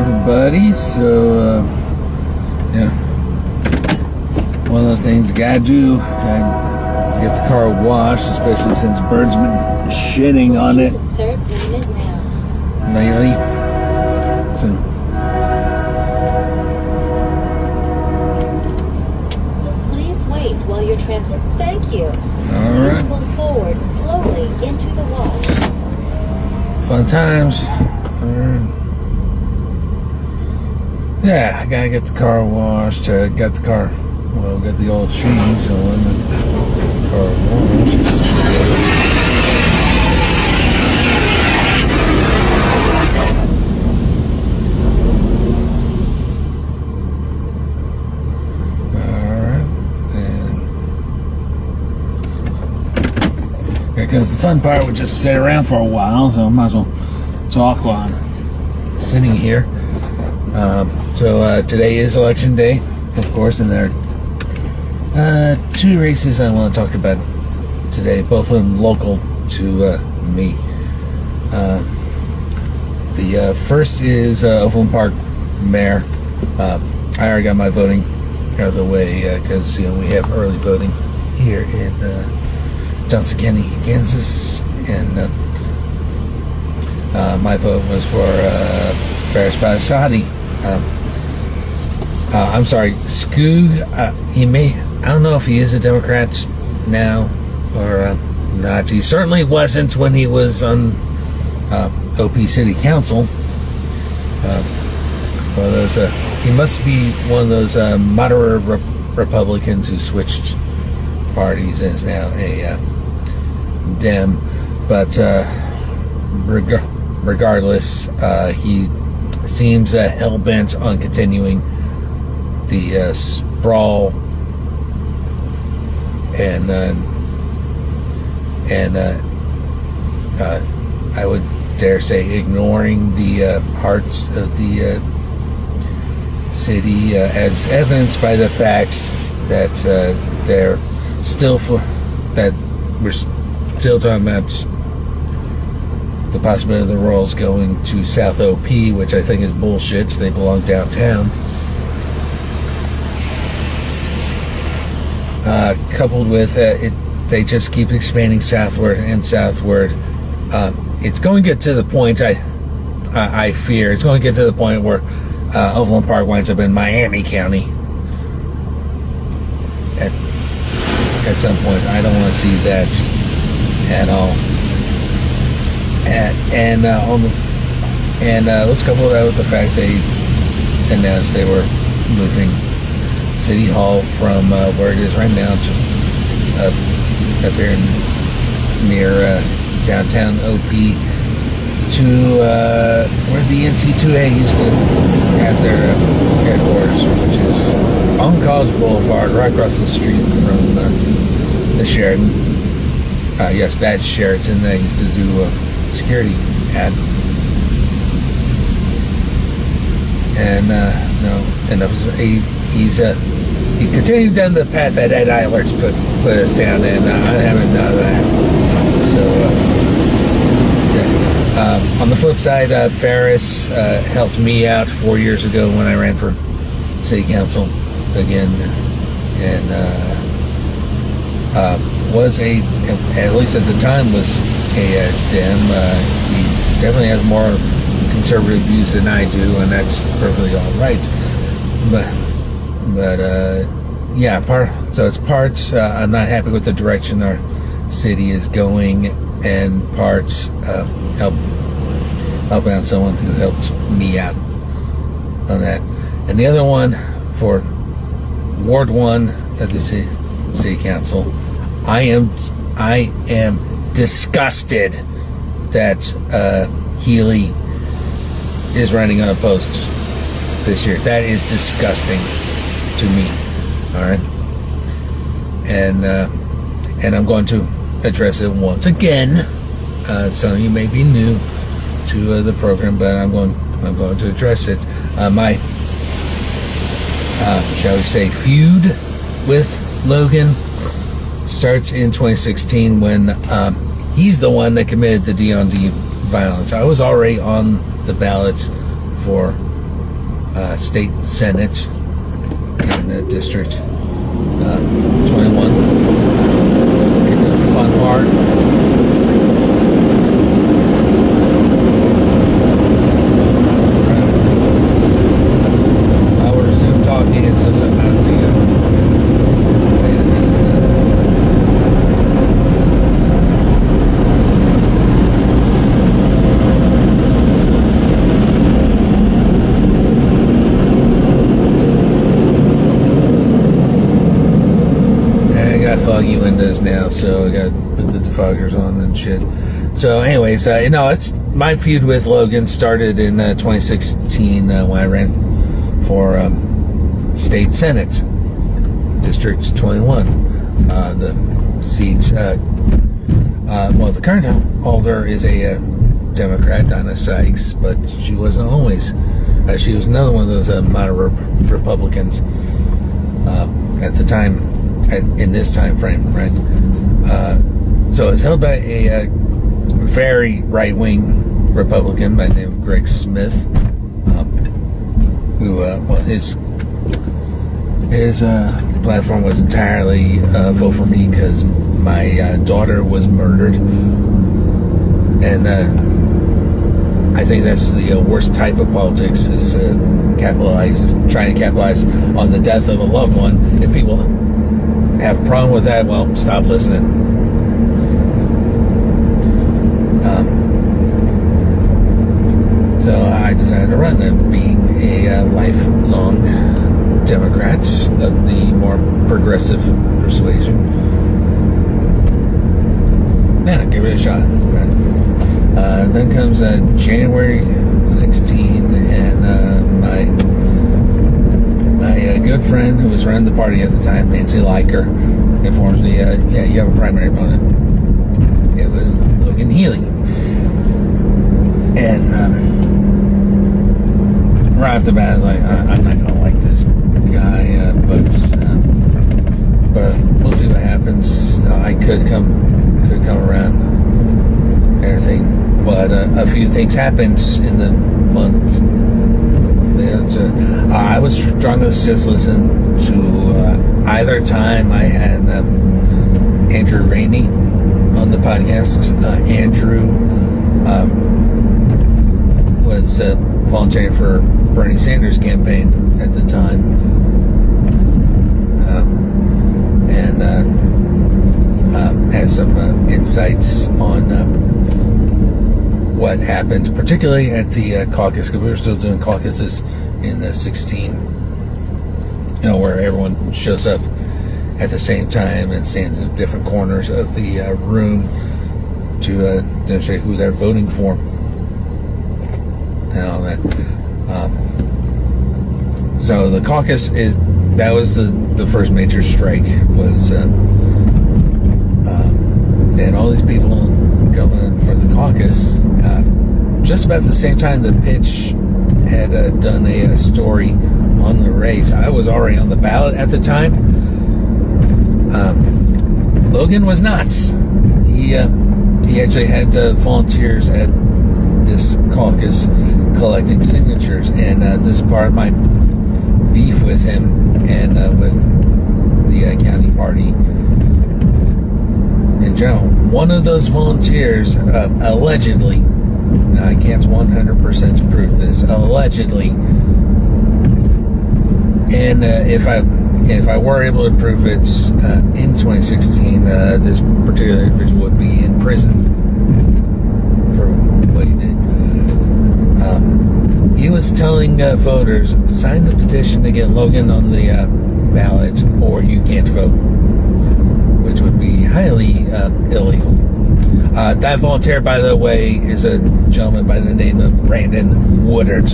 everybody. So, yeah, one of those things you gotta do. Gotta get the car washed, especially since Bird's been shitting on it lately. So, please wait while you're transferred. Thank you. all right. Please pull forward slowly into the wash. Fun times. Yeah, I gotta get the car washed. Got the car, well, got the old shoes on. Get the car washed. Alright. And because the fun part would just sit around for a while, so I might as well talk while I'm sitting here. So today is election day, of course, and there are two races I want to talk about today, both of them local to me. The first is Overland Park Mayor. I already got my voting out of the way because we have early voting here in Johnson County, Kansas, and my vote was for Faris Faisadi. I'm sorry, Skoog. I don't know if he is a Democrat now or not. He certainly wasn't when he was on OP City Council. He must be one of those moderate Republicans who switched parties and is now a Dem. But regardless, he seems hell-bent on continuing the sprawl and I would dare say ignoring the parts of the city as evidenced by the fact that we're still talking about the possibility of the Royals going to South OP, which I think is bullshit. So they belong downtown. Coupled with they just keep expanding southward and southward. It's going to get to the point, I fear, it's going to get to the point where Overland Park winds up in Miami County at some point. I don't want to see that at all. And let's couple that with the fact they announced they were moving City Hall from where it is right now, just up here near downtown OP to where the NC2A used to have their headquarters, which is on College Boulevard, right across the street from the Sheraton. Yes, that's Sheraton. They used to do a security ad. And he continued down the path that Ed Eilert's put us down, and I haven't done that. So, on the flip side, Faris helped me out 4 years ago when I ran for city council again, and was at least at the time, was a Dem. He definitely has more conservative views than I do, and that's perfectly all right. But yeah, so it's parts I'm not happy with the direction our city is going, and parts help out someone who helped me out on that. And the other one for Ward 1 of the city council, I am disgusted that Healy is running unopposed this year. That is disgusting to me. All right, and I'm going to address it once again. Some of you may be new to the program, but I'm going to address it. My shall we say feud with Logan starts in 2016 when he's the one that committed the D-on-D violence. I was already on the ballot for state senate in District 21. Here goes the fun part. We're Zoom talking, and so somehow foggy windows now, so I got to put the defoggers on and shit. So anyways, it's my feud with Logan started in 2016 when I ran for state senate, District 21. The seats, the current holder is a Democrat, Donna Sykes, but she wasn't always. She was another one of those moderate Republicans at the time. In this time frame, right? So it's held by a very right-wing Republican by the name of Greg Smith, who his platform was entirely vote for me because my daughter was murdered, and I think that's the worst type of politics, is trying to capitalize on the death of a loved one. If people have a problem with that, well, stop listening. So I decided to run, and being a lifelong Democrat of the more progressive persuasion, yeah, give it a shot. Then comes January 16, and my good friend who was running the party at the time, Nancy Liker, informs me, you have a primary opponent. It was Logan Healy. And right off the bat, I was like, I'm not going to like this guy, but we'll see what happens. I could come around, everything. But a few things happened in the months. I was strong to just listen to either time I had Andrew Rainey on the podcast. Andrew was volunteering for Bernie Sanders' campaign at the time, and has some insights on what happened, particularly at the caucus, because we were still doing caucuses in 16, where everyone shows up at the same time and stands in different corners of the room to demonstrate who they're voting for and all that. So the caucus that was the first major strike, was and all these people going for the caucus. Just about the same time the Pitch had done a story on the race. I was already on the ballot at the time. Logan was not. He actually had volunteers at this caucus collecting signatures, and this is part of my beef with him and with the county party in general. One of those volunteers allegedly, now I can't 100% prove this, allegedly, and if I were able to prove it in 2016, this particular individual would be in prison for what he did. He was telling voters, sign the petition to get Logan on the ballot or you can't vote, which would be highly illegal. That volunteer, by the way, is a gentleman by the name of Brandon Woodard.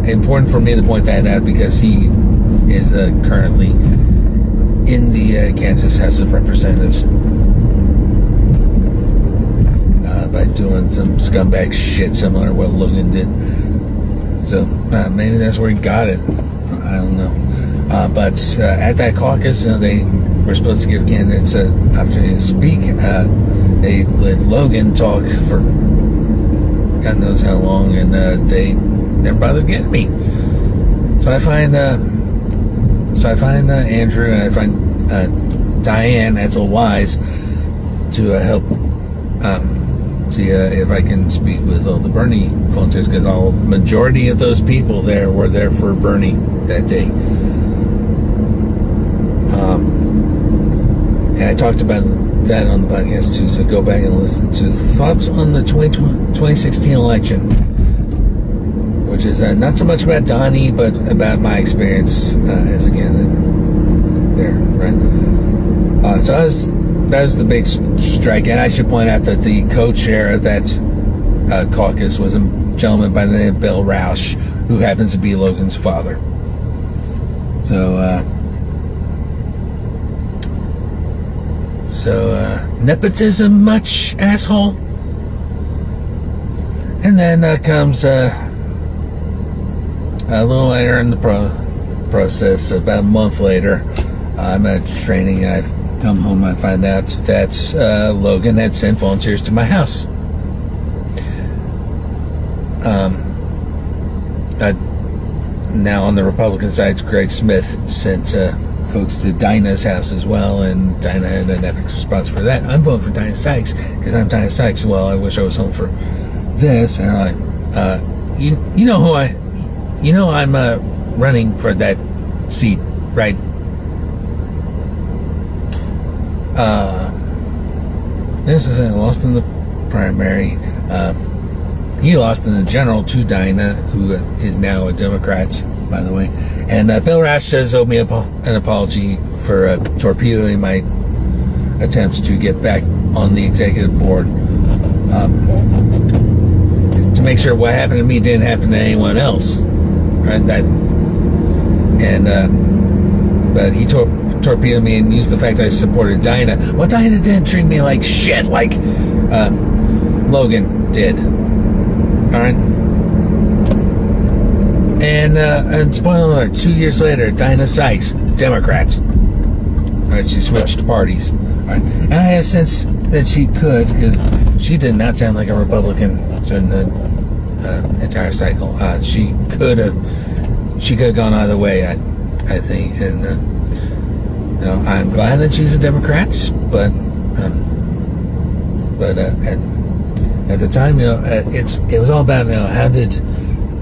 Important for me to point that out because he is currently in the Kansas House of Representatives by doing some scumbag shit similar to what Logan did. So maybe that's where he got it. I don't know. But at that caucus, they were supposed to give candidates an opportunity to speak. They let Logan talk for God knows how long, and they never bothered getting me. So I find Andrew, and I find Diane Etzel Wise to help see if I can speak with all the Bernie volunteers, because all majority of those people there were there for Bernie that day. And I talked about that on the podcast too, so go back and listen to thoughts on the 2016 election, which is not so much about Donnie, but about my experience as again there, right? So that was the big strike, and I should point out that the co-chair of that caucus was a gentleman by the name of Bill Roush, who happens to be Logan's father. So nepotism much, asshole? And then comes a little later in the process, about a month later, I'm at training. I've come home, I find out that Logan had sent volunteers to my house. Now on the Republican side, Greg Smith sent folks to Dinah's house as well, and Dinah had an epic response for that. I'm voting for Dinah Sykes because I'm Dinah Sykes. Well, I wish I was home for this. And I'm like, you know who I'm running for that seat, right? This is lost in the primary. He lost in the general to Dinah, who is now a Democrat, by the way. And Bill Roush does owe me an apology for torpedoing my attempts to get back on the executive board, to make sure what happened to me didn't happen to anyone else, right? But he torpedoed me and used the fact I supported Dinah. Well, Dinah didn't treat me like shit like Logan did. All right. And spoiler alert, 2 years later, Dinah Sykes, Democrats. All right, she switched parties. All right, and I had a sense that she could, because she did not sound like a Republican during the entire cycle. She could have gone either way, I think. And I'm glad that she's a Democrat, but at the time, it was all about how did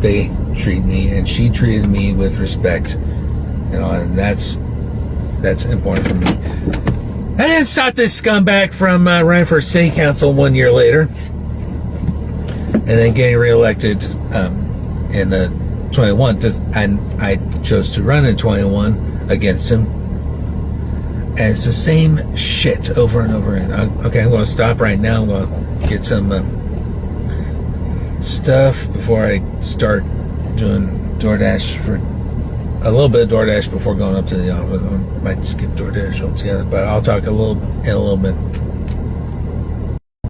they treat me, and she treated me with respect, and that's important for me. I didn't stop this scumbag from running for city council 1 year later, and then getting reelected in 21. And I chose to run in 21 against him, and it's the same shit over and over again. Okay, I'm going to stop right now. I'm going to get some stuff before I start doing DoorDash for a little bit of DoorDash before going up to the office. I might skip DoorDash altogether, but I'll talk in a little bit.